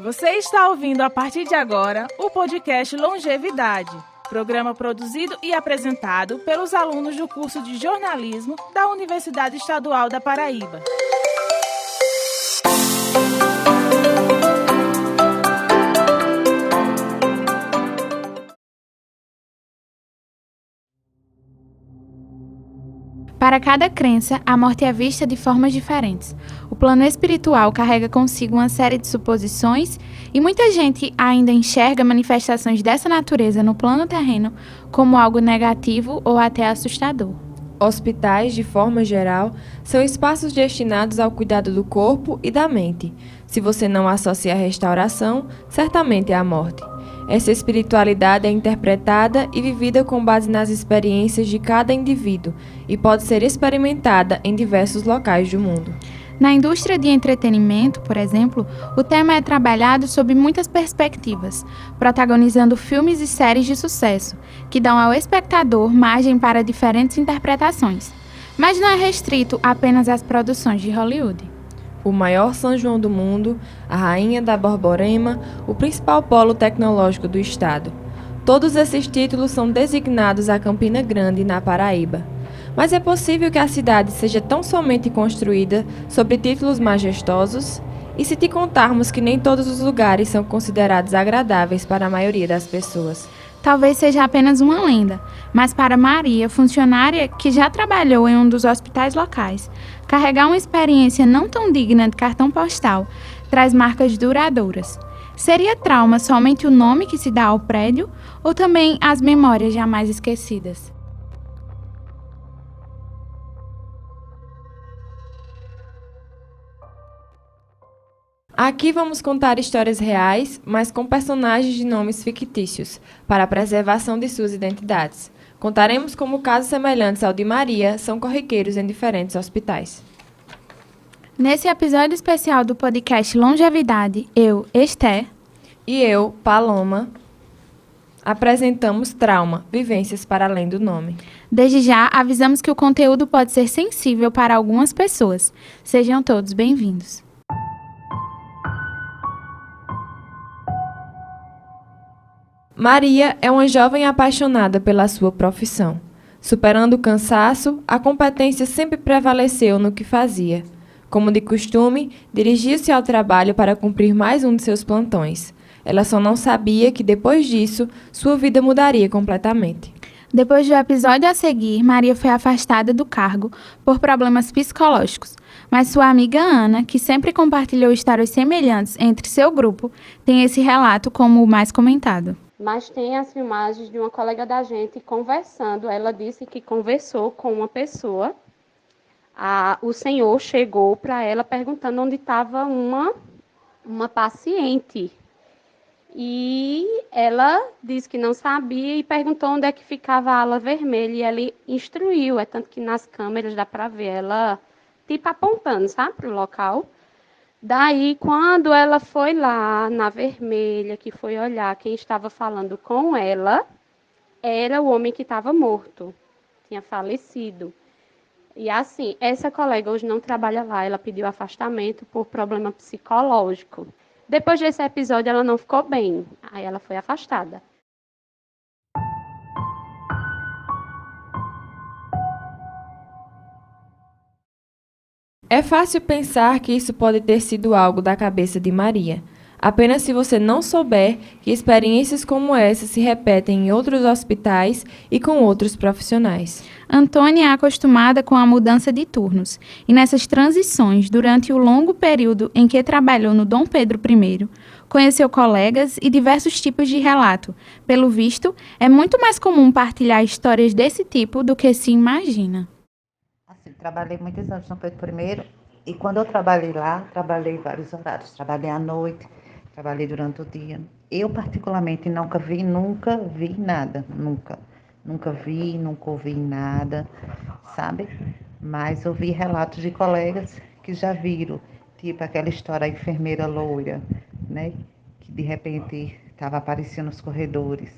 Você está ouvindo a partir de agora o podcast Longevidade, programa produzido e apresentado pelos alunos do curso de jornalismo da Universidade Estadual da Paraíba. Para cada crença, a morte é vista de formas diferentes. O plano espiritual carrega consigo uma série de suposições e muita gente ainda enxerga manifestações dessa natureza no plano terreno como algo negativo ou até assustador. Hospitais, de forma geral, são espaços destinados ao cuidado do corpo e da mente. Se você não associa a restauração, certamente é a morte. Essa espiritualidade é interpretada e vivida com base nas experiências de cada indivíduo e pode ser experimentada em diversos locais do mundo. Na indústria de entretenimento, por exemplo, o tema é trabalhado sob muitas perspectivas, protagonizando filmes e séries de sucesso, que dão ao espectador margem para diferentes interpretações. Mas não é restrito apenas às produções de Hollywood. O maior São João do mundo, a Rainha da Borborema, o principal polo tecnológico do estado. Todos esses títulos são designados a Campina Grande, na Paraíba. Mas é possível que a cidade seja tão somente construída sobre títulos majestosos? E se te contarmos que nem todos os lugares são considerados agradáveis para a maioria das pessoas? Talvez seja apenas uma lenda, mas para Maria, funcionária que já trabalhou em um dos hospitais locais, carregar uma experiência não tão digna de cartão postal traz marcas duradouras. Seria trauma somente o nome que se dá ao prédio ou também as memórias jamais esquecidas? Aqui vamos contar histórias reais, mas com personagens de nomes fictícios, para a preservação de suas identidades. Contaremos como casos semelhantes ao de Maria são corriqueiros em diferentes hospitais. Nesse episódio especial do podcast Longevidade, eu, Esther, e eu, Paloma, apresentamos Trauma, vivências para além do nome. Desde já, avisamos que o conteúdo pode ser sensível para algumas pessoas. Sejam todos bem-vindos. Maria é uma jovem apaixonada pela sua profissão. Superando o cansaço, a competência sempre prevaleceu no que fazia. Como de costume, dirigiu-se ao trabalho para cumprir mais um de seus plantões. Ela só não sabia que, depois disso, sua vida mudaria completamente. Depois do episódio a seguir, Maria foi afastada do cargo por problemas psicológicos. Mas sua amiga Ana, que sempre compartilhou histórias semelhantes entre seu grupo, tem esse relato como o mais comentado. Mas tem as filmagens de uma colega da gente conversando. Ela disse que conversou com uma pessoa. O senhor chegou para ela perguntando onde estava uma paciente. E ela disse que não sabia e perguntou onde é que ficava a ala vermelha. E ela instruiu, é tanto que nas câmeras dá para ver ela tipo apontando, sabe, para o local. Daí, quando ela foi lá na vermelha, que foi olhar quem estava falando com ela, era o homem que estava morto, tinha falecido. E assim, essa colega hoje não trabalha lá, ela pediu afastamento por problema psicológico. Depois desse episódio, ela não ficou bem, aí ela foi afastada. É fácil pensar que isso pode ter sido algo da cabeça de Maria. Apenas se você não souber que experiências como essa se repetem em outros hospitais e com outros profissionais. Antônia é acostumada com a mudança de turnos e nessas transições, durante o longo período em que trabalhou no Dom Pedro I, conheceu colegas e diversos tipos de relato. Pelo visto, é muito mais comum partilhar histórias desse tipo do que se imagina. Assim, trabalhei muitos anos no Pedro I e quando eu trabalhei lá, trabalhei vários horários. Trabalhei à noite, trabalhei durante o dia. Eu, particularmente, nunca vi nada. Nunca vi, nunca ouvi nada, sabe? Mas ouvi relatos de colegas que já viram, tipo aquela história da enfermeira loira, né? Que de repente estava aparecendo nos corredores,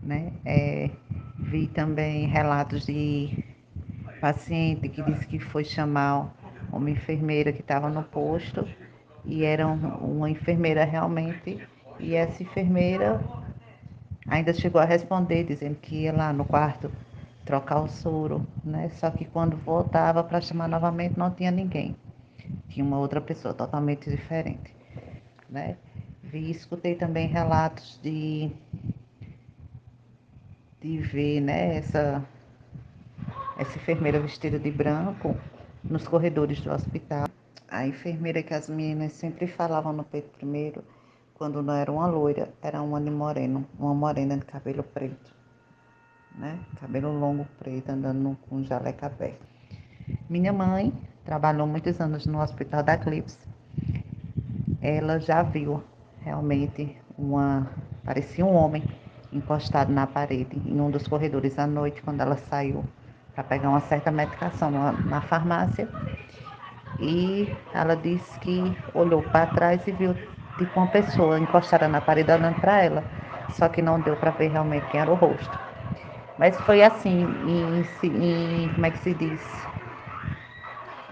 né? Vi também relatos de paciente que disse que foi chamar uma enfermeira que estava no posto e era uma enfermeira realmente, e essa enfermeira ainda chegou a responder, dizendo que ia lá no quarto trocar o soro, né? Só que quando voltava para chamar novamente não tinha ninguém. Tinha uma outra pessoa totalmente diferente, né? Escutei também relatos de ver, né, essa enfermeira vestida de branco nos corredores do hospital. A enfermeira que as meninas sempre falavam no peito primeiro, quando não era uma loira, era uma de moreno, uma morena de cabelo preto, né? Cabelo longo preto, andando com jaleco aberto. Minha mãe trabalhou muitos anos no Hospital da Eclipse. Ela já viu realmente parecia um homem encostado na parede em um dos corredores à noite, quando ela saiu para pegar uma certa medicação na farmácia. E ela disse que olhou para trás e viu tipo uma pessoa encostada na parede olhando para ela, só que não deu para ver realmente quem era o rosto. Mas foi assim, como é que se diz?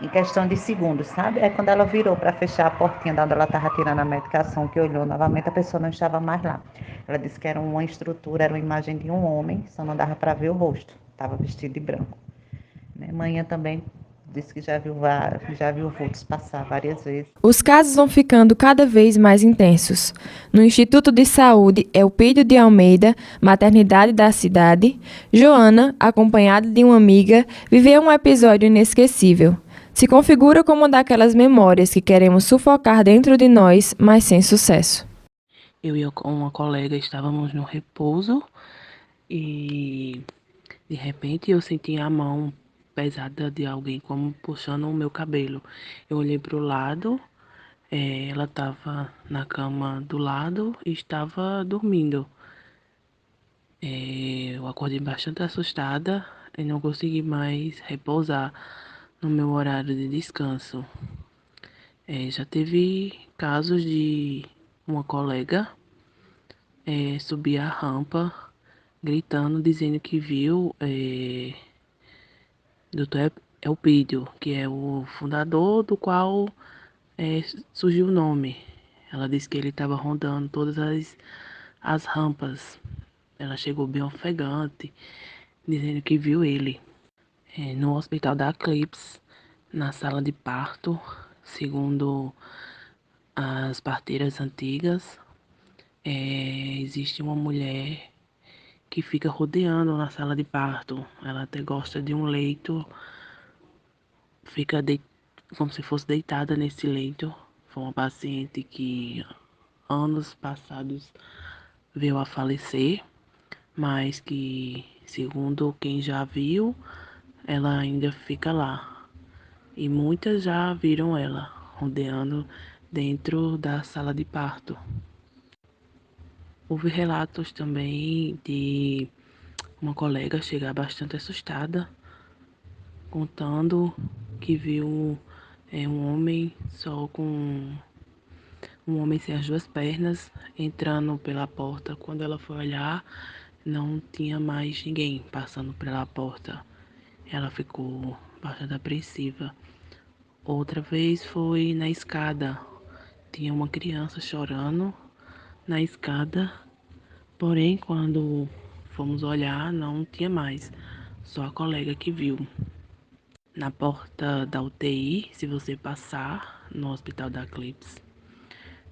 Em questão de segundos, sabe? É quando ela virou para fechar a portinha de onde ela estava tirando a medicação, que olhou novamente, a pessoa não estava mais lá. Ela disse que era uma estrutura, era uma imagem de um homem, só não dava para ver o rosto, estava vestido de branco. Né? Manhã também disse que já viu vultos passar várias vezes. Os casos vão ficando cada vez mais intensos. No Instituto de Saúde Elpidio de Almeida, maternidade da cidade, Joana, acompanhada de uma amiga, viveu um episódio inesquecível. Se configura como uma daquelas memórias que queremos sufocar dentro de nós, mas sem sucesso. Eu e uma colega estávamos no repouso e de repente eu senti a mão pesada de alguém como puxando o meu cabelo. Eu olhei para o lado, ela estava na cama do lado e estava dormindo. Eu acordei bastante assustada e não consegui mais repousar no meu horário de descanso. Já teve casos de uma colega subir a rampa gritando, dizendo que viu Dr. Elpidio, que é o fundador do qual surgiu o nome. Ela disse que ele estava rondando todas as rampas. Ela chegou bem ofegante, dizendo que viu ele. No hospital da Eclipse, na sala de parto, segundo as parteiras antigas, existe uma mulher que fica rodeando na sala de parto. Ela até gosta de um leito, fica como se fosse deitada nesse leito. Foi uma paciente que anos passados veio a falecer, mas que, segundo quem já viu, ela ainda fica lá. E muitas já viram ela rodeando dentro da sala de parto. Houve relatos também de uma colega chegar bastante assustada, contando que viu um homem um homem sem as duas pernas entrando pela porta. Quando ela foi olhar, não tinha mais ninguém passando pela porta. Ela ficou bastante apreensiva. Outra vez foi na escada. Tinha uma criança chorando na escada, porém, quando fomos olhar, não tinha mais, só a colega que viu. Na porta da UTI, se você passar no Hospital da Eclipse,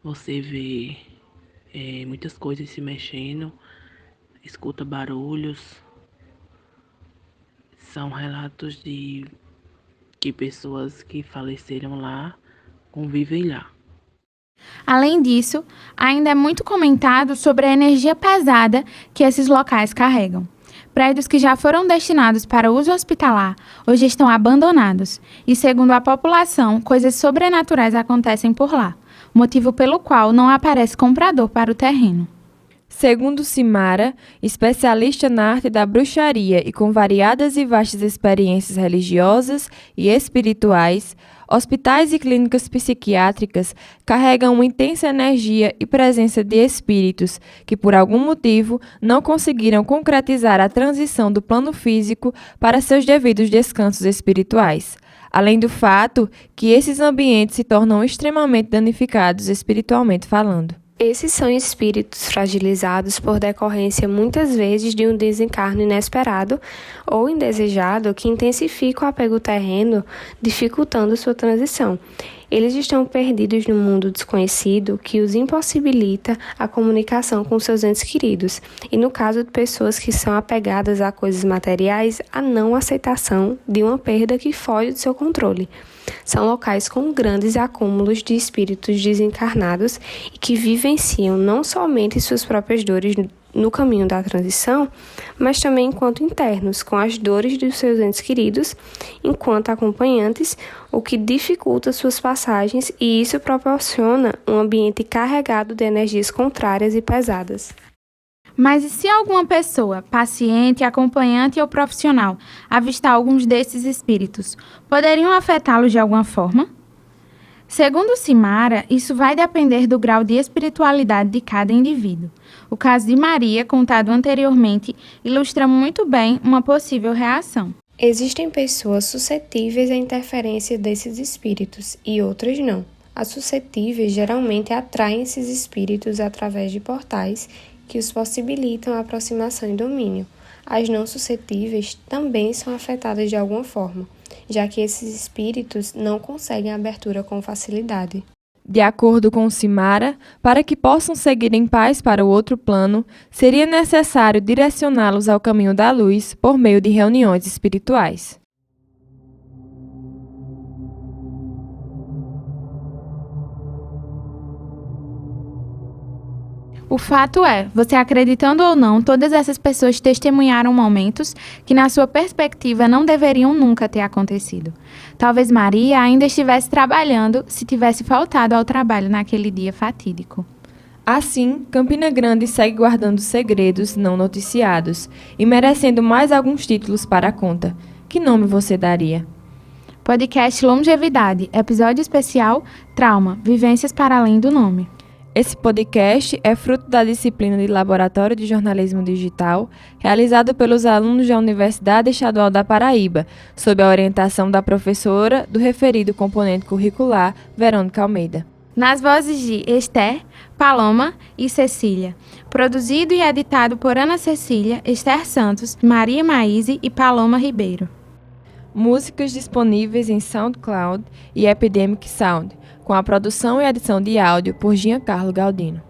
você vê muitas coisas se mexendo, escuta barulhos. São relatos de que pessoas que faleceram lá convivem lá. Além disso, ainda é muito comentado sobre a energia pesada que esses locais carregam. Prédios que já foram destinados para uso hospitalar hoje estão abandonados e, segundo a população, coisas sobrenaturais acontecem por lá, motivo pelo qual não aparece comprador para o terreno. Segundo Simara, especialista na arte da bruxaria e com variadas e vastas experiências religiosas e espirituais, hospitais e clínicas psiquiátricas carregam uma intensa energia e presença de espíritos que, por algum motivo, não conseguiram concretizar a transição do plano físico para seus devidos descansos espirituais. além do fato que esses ambientes se tornam extremamente danificados espiritualmente falando. Esses são espíritos fragilizados por decorrência muitas vezes de um desencarno inesperado ou indesejado que intensifica o apego terreno, dificultando sua transição. Eles estão perdidos no mundo desconhecido que os impossibilita a comunicação com seus entes queridos, e no caso de pessoas que são apegadas a coisas materiais, a não aceitação de uma perda que foge do seu controle. São locais com grandes acúmulos de espíritos desencarnados e que vivenciam não somente suas próprias dores no caminho da transição, mas também enquanto internos, com as dores dos seus entes queridos, enquanto acompanhantes, o que dificulta suas passagens, e isso proporciona um ambiente carregado de energias contrárias e pesadas. Mas e se alguma pessoa, paciente, acompanhante ou profissional, avistar alguns desses espíritos, poderiam afetá-los de alguma forma? Segundo Simara, isso vai depender do grau de espiritualidade de cada indivíduo. O caso de Maria, contado anteriormente, ilustra muito bem uma possível reação. Existem pessoas suscetíveis à interferência desses espíritos e outras não. As suscetíveis geralmente atraem esses espíritos através de portais que os possibilitam a aproximação e domínio. As não suscetíveis também são afetadas de alguma forma, já que esses espíritos não conseguem abertura com facilidade. De acordo com Simara, para que possam seguir em paz para o outro plano, seria necessário direcioná-los ao caminho da luz por meio de reuniões espirituais. O fato é, você acreditando ou não, todas essas pessoas testemunharam momentos que, na sua perspectiva, não deveriam nunca ter acontecido. Talvez Maria ainda estivesse trabalhando se tivesse faltado ao trabalho naquele dia fatídico. Assim, Campina Grande segue guardando segredos não noticiados e merecendo mais alguns títulos para a conta. Que nome você daria? Podcast Longevidade, episódio especial Trauma, vivências para além do nome. Esse podcast é fruto da disciplina de Laboratório de Jornalismo Digital, realizado pelos alunos da Universidade Estadual da Paraíba, sob a orientação da professora do referido componente curricular, Verônica Almeida. Nas vozes de Esther, Paloma e Cecília. Produzido e editado por Ana Cecília, Esther Santos, Maria Maíse e Paloma Ribeiro. Músicas disponíveis em SoundCloud e Epidemic Sound, com a produção e edição de áudio por Giancarlo Galdino.